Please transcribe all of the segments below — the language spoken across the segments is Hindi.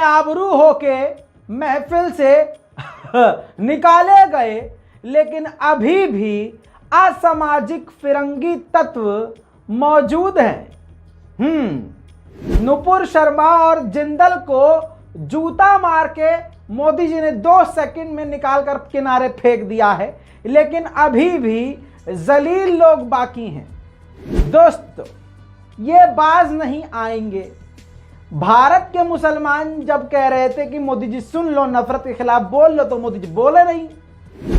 बेआबरू होके महफिल से निकाले गए, लेकिन अभी भी असामाजिक फिरंगी तत्व मौजूद हैं। नुपुर शर्मा और जिंदल को जूता मार के मोदी जी ने 2 सेकंड में निकालकर किनारे फेंक दिया है, लेकिन अभी भी जलील लोग बाकी हैं। दोस्तों, ये बाज नहीं आएंगे। भारत के मुसलमान जब कह रहे थे कि मोदी जी सुन लो, नफरत के खिलाफ बोल लो, तो मोदी जी बोले नहीं।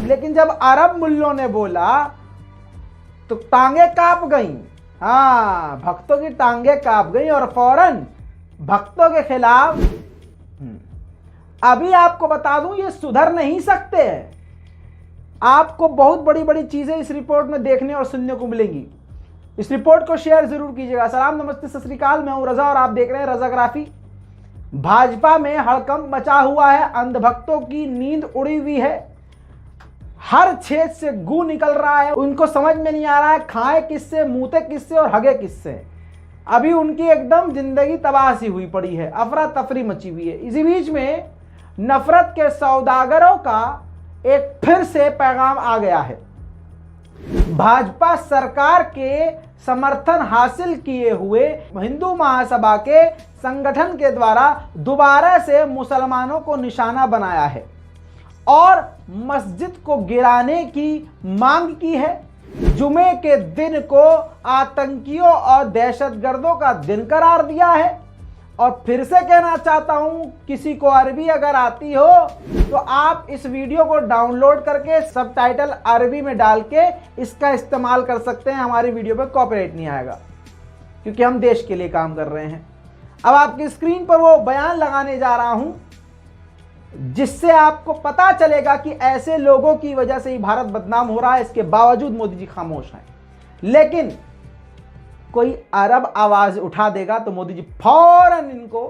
लेकिन जब अरब मुल्लों ने बोला तो टांगे कांप गई। हाँ, भक्तों की टांगे कांप गई और फौरन भक्तों के खिलाफ। अभी आपको बता दूं, ये सुधर नहीं सकते हैं। आपको बहुत बड़ी बड़ी चीजें इस रिपोर्ट में देखने और सुनने को मिलेंगी। इस रिपोर्ट को शेयर जरूर कीजिएगा। सलाम, नमस्ते, सत श्री अकाल। मैं हूं रजा और आप देख रहे हैं रजाग्राफी। भाजपा में हड़कंप मचा हुआ है, अंधभक्तों की नींद उड़ी हुई है, हर छेद से गू निकल रहा है। उनको समझ में नहीं आ रहा है खाए किससे, मूते किससे और हगे किससे। अभी उनकी एकदम जिंदगी तबाह सी हुई पड़ी है, अफरा तफरी मची हुई है। इसी बीच में नफरत के सौदागरों का एक फिर से पैगाम आ गया है। भाजपा सरकार के समर्थन हासिल किए हुए हिंदू महासभा के संगठन के द्वारा दोबारा से मुसलमानों को निशाना बनाया है और मस्जिद को गिराने की मांग की है। जुमे के दिन को आतंकियों और दहशतगर्दों का दिन करार दिया है। और फिर से कहना चाहता हूं, किसी को अरबी अगर आती हो तो आप इस वीडियो को डाउनलोड करके सबटाइटल अरबी में डाल के इसका इस्तेमाल कर सकते हैं। हमारी वीडियो पे कॉपीराइट नहीं आएगा, क्योंकि हम देश के लिए काम कर रहे हैं। अब आपकी स्क्रीन पर वो बयान लगाने जा रहा हूं, जिससे आपको पता चलेगा कि ऐसे लोगों की वजह से ही भारत बदनाम हो रहा है। इसके बावजूद मोदी जी खामोश हैं। लेकिन कोई अरब आवाज उठा देगा तो मोदी जी फौरन इनको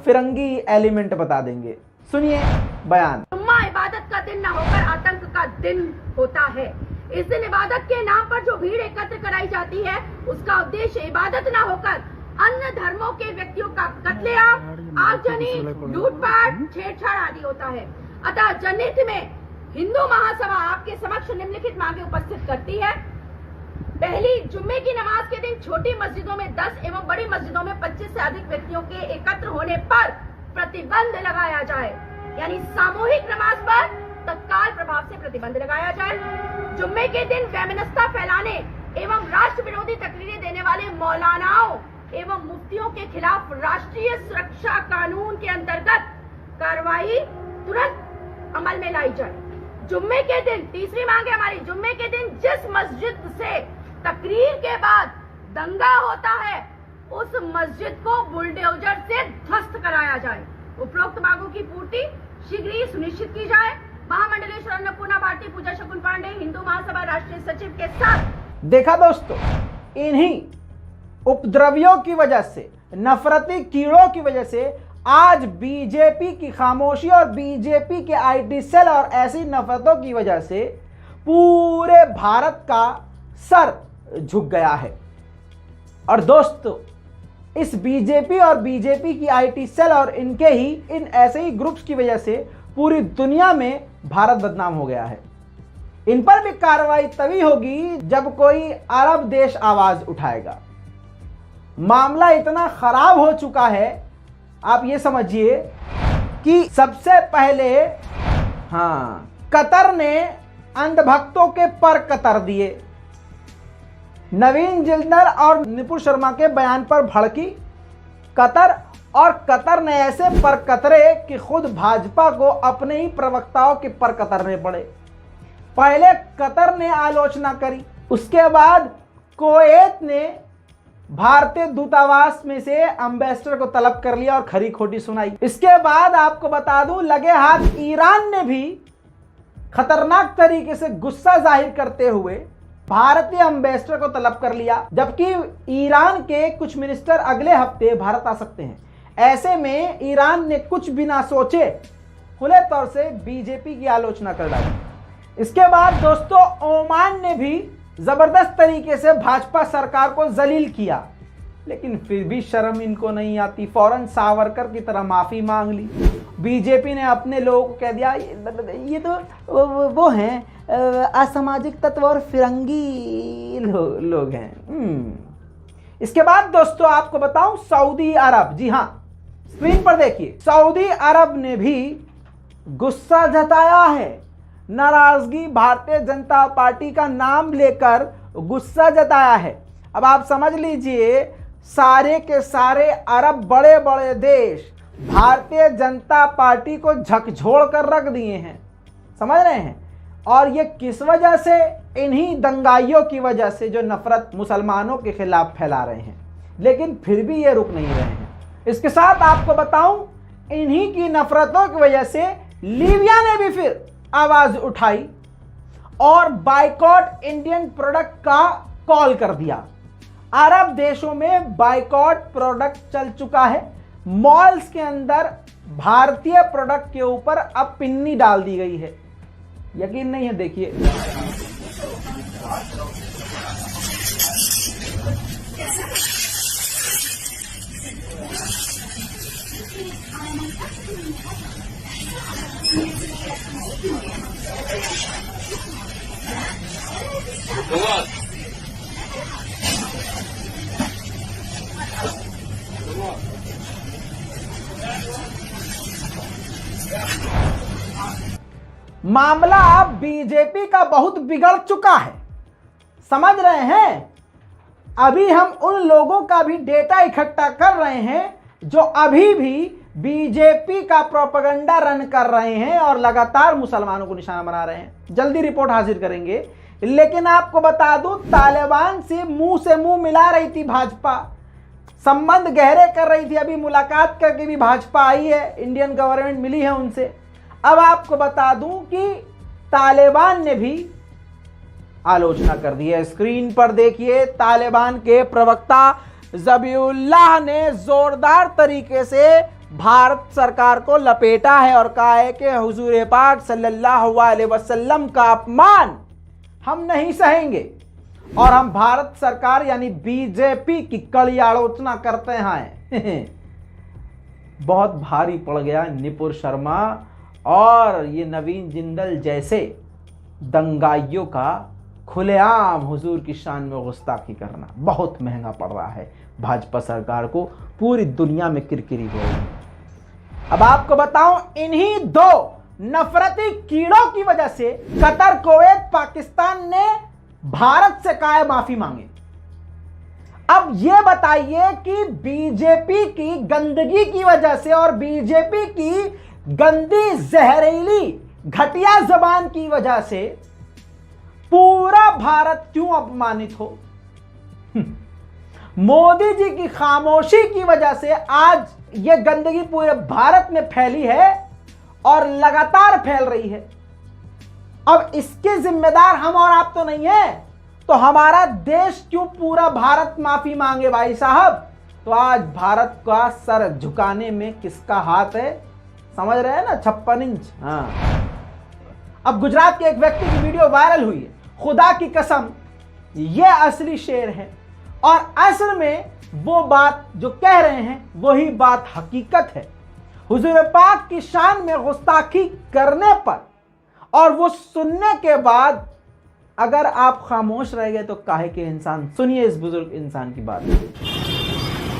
फिरंगी एलिमेंट बता देंगे। सुनिए बयान। जुम्मा इबादत का दिन न होकर आतंक का दिन होता है। इस दिन इबादत के नाम पर जो भीड़ एकत्र कराई जाती है, उसका उद्देश्य इबादत न होकर अन्य धर्मों के व्यक्तियों का कत्लेआम, आगजनी, लूटपाट, छेड़छाड़ आदि होता है। अतः जनहित में हिंदू महासभा आपके समक्ष निम्नलिखित मांगे उपस्थित करती है। पहली, जुम्मे की नमाज के दिन छोटी मस्जिदों में 10 एवं बड़ी मस्जिदों में 25 से अधिक व्यक्तियों के एकत्र होने पर प्रतिबंध लगाया जाए, यानी सामूहिक नमाज पर तत्काल प्रभाव से प्रतिबंध लगाया जाए। जुम्मे के दिन वैमनस्यता फैलाने एवं राष्ट्र विरोधी तकरीरें देने वाले मौलानाओं एवं मुफ्तियों के खिलाफ राष्ट्रीय सुरक्षा कानून के अंतर्गत कार्रवाई तुरंत अमल में लाई जाए। जुम्मे के दिन, तीसरी मांग है हमारी, जुम्मे के दिन जिस मस्जिद से तकरीर के बाद दंगा होता है, उस मस्जिद को बुलडोजर से ध्वस्त कराया जाए। उपरोक्त मांगों की पूर्ति शीघ्र ही सुनिश्चित की जाए। महामंडलेश्वर अन्नपूर्णा भारती पूजा शकुन पांडे, हिंदू महासभा राष्ट्रीय सचिव के साथ। देखा दोस्तों, इन्हीं उपद्रवियों की वजह से, नफरती कीड़ों की वजह से आज बीजेपी की खामोशी और बीजेपी के आईटी सेल और ऐसी नफरतों की वजह से पूरे भारत का सर झुक गया है। और दोस्तों, इस बीजेपी और बीजेपी की आईटी सेल और इनके ही इन ऐसे ही ग्रुप्स की वजह से पूरी दुनिया में भारत बदनाम हो गया है। इन पर भी कार्रवाई तभी होगी जब कोई अरब देश आवाज उठाएगा। मामला इतना खराब हो चुका है, आप ये समझिए कि सबसे पहले कतर ने अंधभक्तों के पर कतर दिए। नवीन जिंदल और नुपुर शर्मा के बयान पर भड़की कतर, और कतर ने ऐसे पर कतरे कि खुद भाजपा को अपने ही प्रवक्ताओं के पर कतरने पड़े। पहले कतर ने आलोचना करी, उसके बाद कुवैत ने भारतीय दूतावास में से एम्बेसडर को तलब कर लिया और खरी खोटी सुनाई। इसके बाद आपको बता दूं, लगे हाथ ईरान ने भी खतरनाक तरीके से गुस्सा जाहिर करते हुए भारतीय एम्बेसडर को तलब कर लिया, जबकि ईरान के कुछ मिनिस्टर अगले हफ्ते भारत आ सकते हैं। ऐसे में ईरान ने कुछ बिना सोचे खुले तौर से बीजेपी की आलोचना कर डाली। इसके बाद दोस्तों, ओमान ने भी जबरदस्त तरीके से भाजपा सरकार को जलील किया। लेकिन फिर भी शर्म इनको नहीं आती, फौरन सावरकर की तरह माफी मांग ली। बीजेपी ने अपने लोगों को कह दिया ये तो वो हैं असामाजिक तत्व और फिरंगी लोग हैं। इसके बाद दोस्तों आपको बताऊं, सऊदी अरब, जी हां स्क्रीन पर देखिए, सऊदी अरब ने भी गुस्सा जताया है, नाराजगी, भारतीय जनता पार्टी का नाम लेकर गुस्सा जताया है। अब आप समझ लीजिए, सारे के सारे अरब बड़े बड़े देश भारतीय जनता पार्टी को झकझोड़ कर रख दिए हैं, समझ रहे हैं। और ये किस वजह से? इन्हीं दंगाइयों की वजह से जो नफरत मुसलमानों के खिलाफ फैला रहे हैं, लेकिन फिर भी ये रुक नहीं रहे हैं। इसके साथ आपको बताऊं, इन्हीं की नफरतों की वजह से लीबिया ने भी फिर आवाज उठाई और बाइकॉट इंडियन प्रोडक्ट का कॉल कर दिया। अरब देशों में बाइकॉट प्रोडक्ट चल चुका है, मॉल्स के अंदर भारतीय प्रोडक्ट के ऊपर अब पिन्नी डाल दी गई है। यकीन नहीं है, देखिए मामला अब बीजेपी का बहुत बिगड़ चुका है, समझ रहे हैं। अभी हम उन लोगों का भी डेटा इकट्ठा कर रहे हैं जो अभी भी बीजेपी का प्रोपेगेंडा रन कर रहे हैं और लगातार मुसलमानों को निशाना बना रहे हैं। जल्दी रिपोर्ट हाजिर करेंगे, लेकिन आपको बता दूं, तालिबान से मुंह मिला रही थी भाजपा, संबंध गहरे कर रही थी। अभी मुलाकात करके भी भाजपा आई है, इंडियन गवर्नमेंट मिली है उनसे। अब आपको बता दूं कि तालिबान ने भी आलोचना कर दी है। स्क्रीन पर देखिए, तालिबान के प्रवक्ता ज़बीउल्लाह ने जोरदार तरीके से भारत सरकार को लपेटा है और कहा है कि हुजूर पाक सल्लल्लाहु अलैहि वसल्लम का अपमान हम नहीं सहेंगे और हम भारत सरकार यानी बीजेपी की कड़ी आलोचना करते हैं। बहुत भारी पड़ गया नुपुर शर्मा और ये नवीन जिंदल जैसे दंगाइयों का खुलेआम हुजूर की शान में गुस्ताखी करना बहुत महंगा पड़ रहा है भाजपा सरकार को, पूरी दुनिया में किरकिरी हो रही है। अब आपको बताऊं, इन्हीं दो नफरती कीड़ों की वजह से कतर, कुवैत, पाकिस्तान ने भारत से कहा है माफी मांगे। अब यह बताइए कि बीजेपी की गंदगी की वजह से और बीजेपी की गंदी, जहरीली, घटिया जबान की वजह से पूरा भारत क्यों अपमानित हो? मोदी जी की खामोशी की वजह से आज यह गंदगी पूरे भारत में फैली है और लगातार फैल रही है। अब इसके जिम्मेदार हम और आप तो नहीं है, तो हमारा देश क्यों पूरा भारत माफी मांगे भाई साहब? तो आज भारत का सर झुकाने में किसका हाथ है, समझ रहे हैं ना? 56 इंच। हाँ, अब गुजरात के एक व्यक्ति की वीडियो वायरल हुई है, खुदा की कसम ये असली शेर है और असल में वो बात जो कह रहे हैं वही बात हकीकत है। हुजूर पाक की शान में गुस्ताखी करने पर और वो सुनने के बाद अगर आप खामोश रह गए तो काहे के इंसान? सुनिए इस बुजुर्ग इंसान की बात।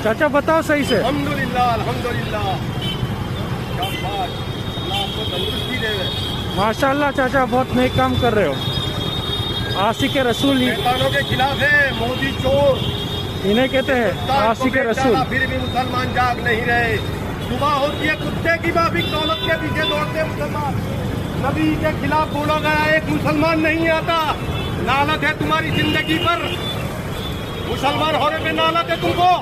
चाचा बताओ सही से। अल्हम्दुलिल्लाह अल्हम्दुलिल्लाह, क्या बात, अल्लाह आपको तंदुरुस्ती दे। माशाल्लाह चाचा, बहुत नेक काम कर रहे हो। आशिक रसूल शैतानों के खिलाफ है मोदी चोर, इन्हें कहते हैं आशिक रसूल। फिर भी मुसलमान जाग नहीं रहे। सुबह होती है कुत्ते की माफी, दौलत के पीछे दौड़ते मुसलमान। नबी के खिलाफ बोला गया एक मुसलमान नहीं आता। लानत है तुम्हारी जिंदगी पर, मुसलमान होने पे लानत है तुमको।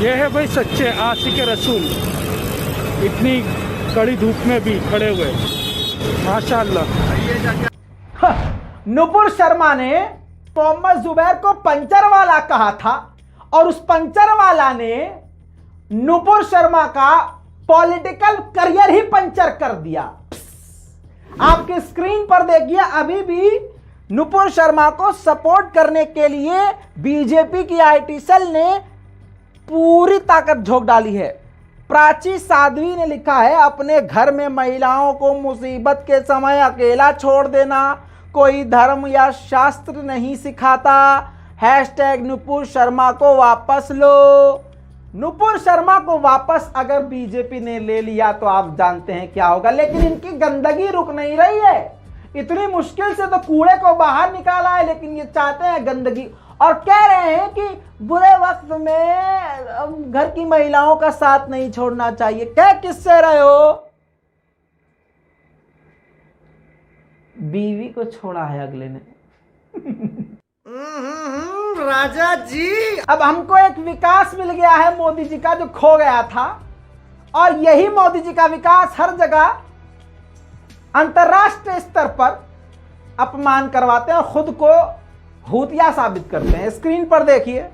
ये है भाई सच्चे आशिक रसूल, इतनी कड़ी धूप में भी खड़े हुए, माशाल्लाह। नुपुर शर्मा ने मोहम्मद जुबैर को पंचर वाला कहा था और उस पंचर वाला ने नुपुर शर्मा का पॉलिटिकल करियर ही पंचर कर दिया। आपके स्क्रीन पर देखिए, अभी भी नुपुर शर्मा को सपोर्ट करने के लिए बीजेपी की आईटी सेल ने पूरी ताकत झोंक डाली है। प्राची साध्वी ने लिखा है, अपने घर में महिलाओं को मुसीबत के समय अकेला छोड़ देना कोई धर्म या शास्त्र नहीं सिखाता। हैशटैग नुपुर शर्मा को वापस लो। नुपुर शर्मा को वापस अगर बीजेपी ने ले लिया तो आप जानते हैं क्या होगा, लेकिन इनकी गंदगी रुक नहीं रही है। इतनी मुश्किल से तो कूड़े को बाहर निकाला है, लेकिन ये चाहते हैं गंदगी, और कह रहे हैं कि बुरे वक्त में घर की महिलाओं का साथ नहीं छोड़ना चाहिए। कह किससे रहे हो? बीवी को छोड़ा है अगले ने। राजा जी, अब हमको एक विकास मिल गया है मोदी जी का, जो खो गया था, और यही मोदी जी का विकास हर जगह अंतरराष्ट्रीय स्तर पर अपमान करवाते हैं और खुद को भूतिया साबित करते हैं। स्क्रीन पर देखिए,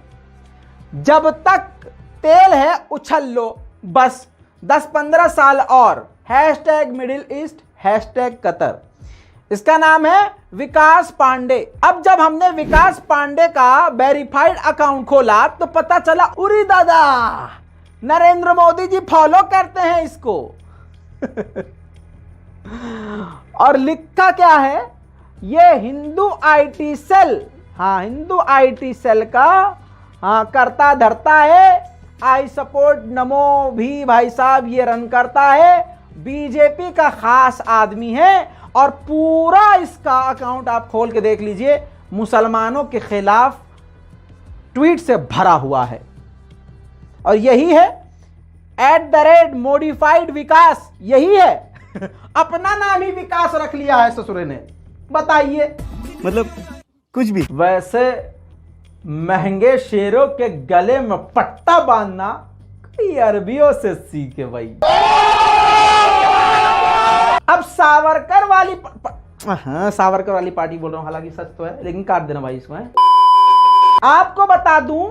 जब तक तेल है उछल लो, बस 10-15 साल और। Hashtag middle east, hashtag Qatar. इसका नाम है विकास पांडे। अब जब हमने विकास पांडे का वेरीफाइड अकाउंट खोला तो पता चला, उरी दादा, नरेंद्र मोदी जी फॉलो करते हैं इसको। और लिखा क्या है, ये हिंदू आईटी सेल, हाँ हिंदू आईटी सेल का हाँ करता धरता है। आई सपोर्ट नमो भी भाई साहब ये रन करता है, बीजेपी का खास आदमी है, और पूरा इसका अकाउंट आप खोल के देख लीजिए, मुसलमानों के खिलाफ ट्वीट से भरा हुआ है। और यही है @modified विकास, यही है। अपना नाम ही विकास रख लिया है ससुरे ने, बताइए। मतलब कुछ भी। वैसे महंगे शेरों के गले में पट्टा बांधना कई अरबियों से सीखे भाई। अब सावरकर वाली हाँ सावरकर वाली पार्टी बोल रहा हूं, हालांकि सच तो है, लेकिन काट देना भाई इसको है। आपको बता दूं,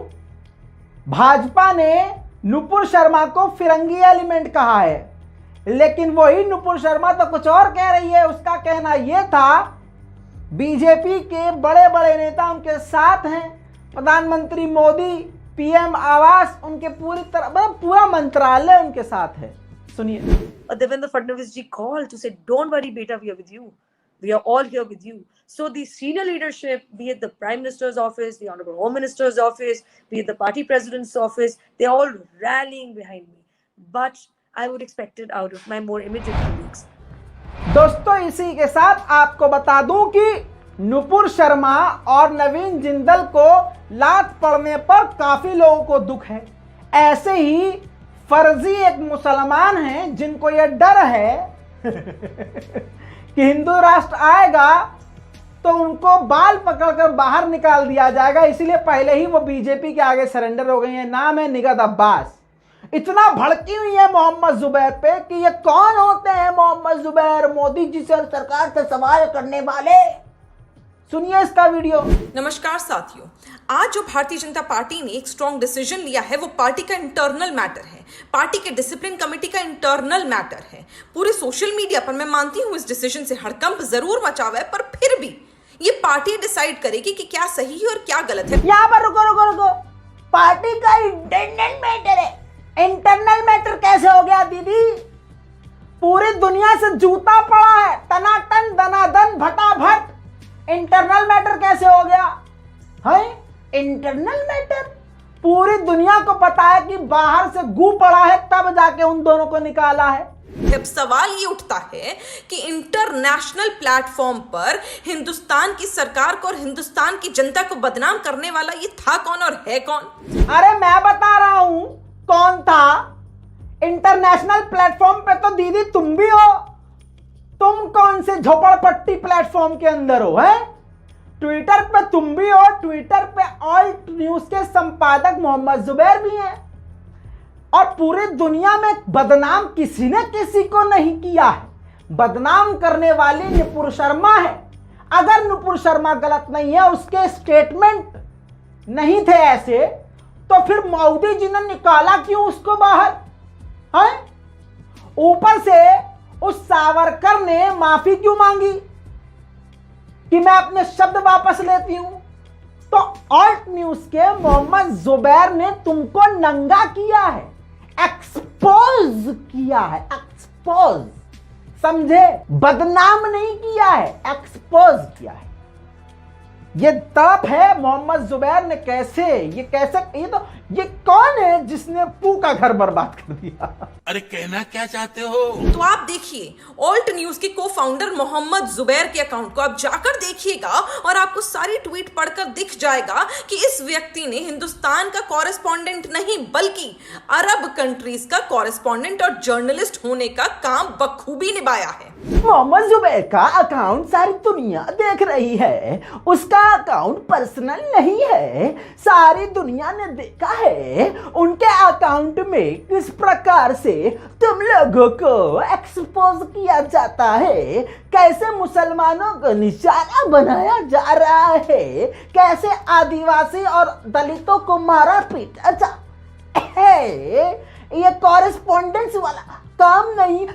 भाजपा ने नुपुर शर्मा को फिरंगी एलिमेंट कहा है, लेकिन वही नुपुर शर्मा तो कुछ और कह रही है। उसका कहना यह था, बीजेपी के बड़े बड़े नेता उनके साथ हैं, प्रधानमंत्री मोदी, पीएम आवास, उनके पूरा मंत्रालय उनके साथ है। सुनिए। Devendra Fadnavis ji called to say, don't worry beta, we are with you. We are all here with you. So the senior leadership, be it the Prime Minister's office, the Honorable Home Minister's office, be it the party president's office, they're all rallying behind me. But I would expect it out of my more immediate colleagues. दोस्तों, इसी के साथ आपको बता दूं कि नुपुर शर्मा और नवीन जिंदल को लात पड़ने पर काफी लोगों को दुख है। ऐसे ही फर्जी एक मुसलमान हैं जिनको यह डर है कि हिंदू राष्ट्र आएगा तो उनको बाल पकड़कर बाहर निकाल दिया जाएगा, इसीलिए पहले ही वो बीजेपी के आगे सरेंडर हो गई है। नाम है निगहत अब्बास। इतना भड़की हुई है मोहम्मद जुबैर पे कि ये कौन होते हैं मोहम्मद जुबैर, मोदी जी से और सरकार से सवाल करने वाले। सुनिए इसका वीडियो। नमस्कार साथियों, आज जो भारतीय जनता पार्टी ने एक स्ट्रॉन्ग डिसीजन लिया है वो पार्टी का इंटरनल मैटर है, पार्टी के डिसिप्लिन कमेटी का इंटरनल मैटर है। पूरे सोशल मीडिया पर मैं मानती हूँ इस डिसीजन से हड़कंप जरूर मचा हुआ है, पर फिर भी ये पार्टी डिसाइड करेगी कि क्या सही है और क्या गलत है। यहाँ पर रुको, पार्टी का इंटरनल मैटर है। इंटरनल मैटर कैसे हो गया दीदी? पूरी दुनिया से जूता पड़ा है, टनाटन दनादन भटाभट। इंटरनल मैटर कैसे हो गया है? इंटरनल मैटर पूरी दुनिया को पता है कि बाहर से गू पड़ा है, तब जाके उन दोनों को निकाला है। जब सवाल ये उठता है कि इंटरनेशनल प्लेटफॉर्म पर हिंदुस्तान की सरकार को और हिंदुस्तान की जनता को बदनाम करने वाला ये था कौन और है कौन? अरे मैं बता रहा हूं कौन था। इंटरनेशनल प्लेटफॉर्म पे तो दीदी तुम भी हो। तुम कौन से झोपड़पट्टी प्लेटफॉर्म के अंदर हो? है ट्विटर पे तुम भी हो। ट्विटर पे ऑल न्यूज के संपादक मोहम्मद जुबैर भी हैं। और पूरी दुनिया में बदनाम किसी ने किसी को नहीं किया है। बदनाम करने वाली नुपुर शर्मा है। अगर नुपुर शर्मा गलत नहीं है, उसके स्टेटमेंट नहीं थे ऐसे, तो फिर मोदी जी ने निकाला क्यों उसको बाहर? है ऊपर से उस सावरकर ने माफी क्यों मांगी? कि मैं अपने शब्द वापस लेती हूं, तो ऑल्ट न्यूज के मोहम्मद जुबैर ने तुमको नंगा किया है, एक्सपोज किया है, एक्सपोज, समझे? बदनाम नहीं किया है, एक्सपोज किया है। ये तड़प है मोहम्मद जुबैर ने कैसे, ये कौन है जिसने पू का घर बर्बाद कर दिया? अरे कहना क्या चाहते हो? तो आप देखिए ऑल्ट न्यूज के को फाउंडर मोहम्मद जुबैर के अकाउंट को आप जाकर देखिएगा और आपको सारी ट्वीट पढ़कर दिख जाएगा कि इस व्यक्ति ने हिंदुस्तान का कॉरेस्पॉन्डेंट नहीं बल्कि अरब कंट्रीज का कॉरेस्पॉन्डेंट और जर्नलिस्ट होने का काम बखूबी निभाया है। मोहम्मद जुबैर का अकाउंट सारी दुनिया देख रही है, उसका अकाउंट पर्सनल नहीं है, सारी दुनिया ने देखा है उनके अकाउंट में किस प्रकार से तुम लोगों को एक्सपोज किया जाता है, कैसे मुसलमानों को निशाना बनाया जा रहा है, कैसे आदिवासी और दलितों को मारा पीटा जा है। ये कॉरेस्पॉन्डेंस वाला काम नहीं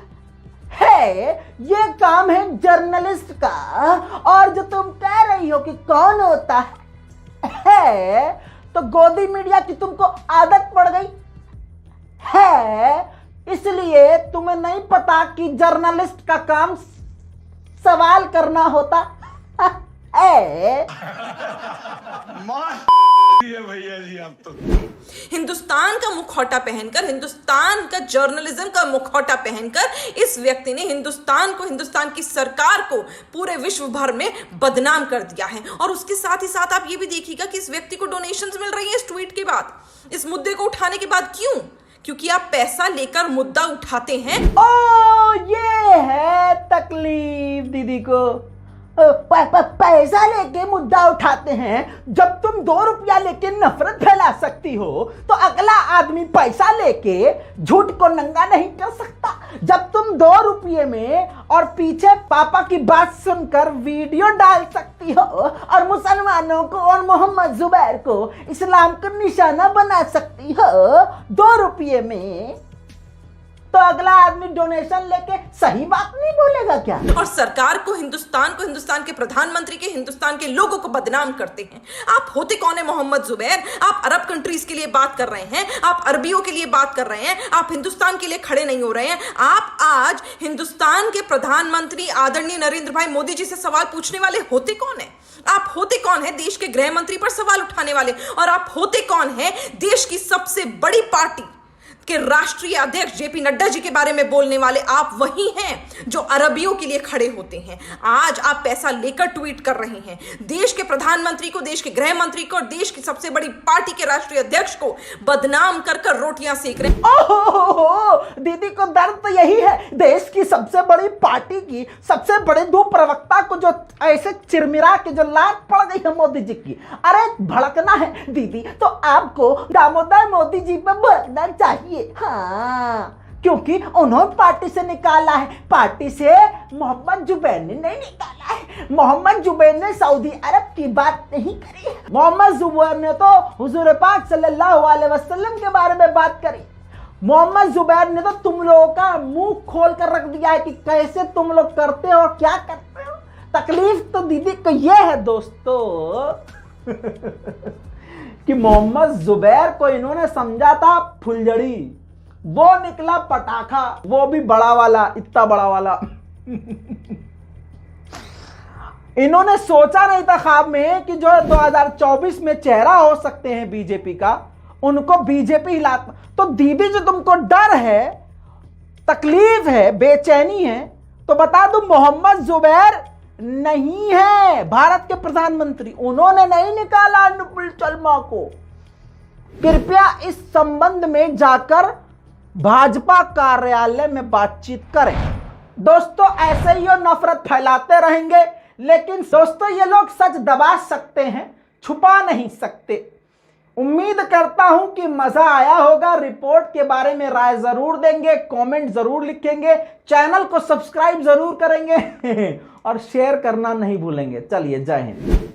है, ये काम है जर्नलिस्ट का। और जो तुम कह रही हो कि कौन होता है, तो गोदी मीडिया की तुमको आदत पड़ गई है, इसलिए तुम्हें नहीं पता कि जर्नलिस्ट का काम सवाल करना होता है। भैया जी आप तो हिंदुस्तान का मुखौटा पहनकर, हिंदुस्तान का जर्नलिज्म का मुखौटा पहनकर इस व्यक्ति ने हिंदुस्तान को, हिंदुस्तान की सरकार को पूरे विश्व भर में बदनाम कर दिया है। और उसके साथ ही साथ आप ये भी देखिएगा कि इस व्यक्ति को डोनेशंस मिल रही है इस ट्वीट के बाद, इस मुद्दे को उठाने के बाद। क्यों? क्योंकि आप पैसा लेकर मुद्दा उठाते हैं। ओ ये है तकलीफ दीदी को, पैसा लेके मुद्दा उठाते हैं। जब तुम 2 रुपया लेके नफरत फैला सकती हो, तो अगला आदमी पैसा लेके झूठ को नंगा नहीं कर सकता। जब तुम 2 रुपये में और पीछे पापा की बात सुनकर वीडियो डाल सकती हो और मुसलमानों को और मोहम्मद जुबैर को इस्लाम का निशाना बना सकती हो 2 रुपये में, तो अगला आदमी डोनेशन लेके सही बात नहीं बोलेगा क्या? और सरकार को, हिंदुस्तान के प्रधानमंत्री के, हिंदुस्तान के लोगों को बदनाम करते हैं। आप होते कौन है मोहम्मद जुबैर? आप अरब कंट्रीज के लिए बात कर रहे हैं, आप अरबियों के लिए बात कर रहे हैं, आप हिंदुस्तान के लिए खड़े नहीं हो रहे हैं। आप आज हिंदुस्तान के प्रधानमंत्री आदरणीय नरेंद्र भाई मोदी जी से सवाल पूछने वाले होते कौन है? आप होते कौन है देश के गृह मंत्री पर सवाल उठाने वाले? और आप होते कौन है देश की सबसे बड़ी पार्टी के राष्ट्रीय अध्यक्ष जेपी नड्डा जी के बारे में बोलने वाले? आप वही हैं जो अरबियों के लिए खड़े होते हैं। आज आप पैसा लेकर ट्वीट कर रहे हैं, देश के प्रधानमंत्री को, देश के गृह मंत्री को और देश की सबसे बड़ी पार्टी के राष्ट्रीय अध्यक्ष को बदनाम कर कर रोटियां सेक रहे हैं। ओहो, दीदी को दर्द तो यही है, देश की सबसे बड़ी पार्टी की सबसे बड़े 2 प्रवक्ता को जो ऐसे चिरमिरा के जो लात पड़ गई है मोदी जी की। अरे भड़कना है दीदी तो आपको दामोदर मोदी जी पे भड़कना चाहिए। हाँ, क्योंकि उन्होंने पार्टी से निकाला है, पार्टी से मोहम्मद जुबैर ने नहीं निकाला है। मोहम्मद जुबैर ने सऊदी अरब की बात नहीं करी, मोहम्मद जुबैर ने तो हुजूर पाक सल्लल्लाहु अलैहि वसल्लम के बारे में बात करी। मोहम्मद जुबैर ने तो तुम लोगों का मुंह खोल कर रख दिया है कि कैसे तुम लोग करते हो और क्या करते हो। तकलीफ तो दीदी को यह है दोस्तों कि मोहम्मद जुबैर को इन्होंने समझा था फुलझड़ी, वो निकला पटाखा, वो भी बड़ा वाला, इतना बड़ा वाला इन्होंने सोचा नहीं था ख्वाब में कि जो 2024 में चेहरा हो सकते हैं बीजेपी का, उनको बीजेपी हिला। तो दीदी जो तुमको डर है, तकलीफ है, बेचैनी है, तो बता दूं मोहम्मद जुबैर नहीं है भारत के प्रधानमंत्री, उन्होंने नहीं निकाला अनुपुल शर्मा को। कृपया इस संबंध में जाकर भाजपा कार्यालय में बातचीत करें। दोस्तों ऐसे ही नफरत फैलाते रहेंगे, लेकिन दोस्तों ये लोग सच दबा सकते हैं, छुपा नहीं सकते। उम्मीद करता हूं कि मजा आया होगा। रिपोर्ट के बारे में राय जरूर देंगे, कमेंट जरूर लिखेंगे, चैनल को सब्सक्राइब जरूर करेंगे और शेयर करना नहीं भूलेंगे। चलिए, जय हिंद।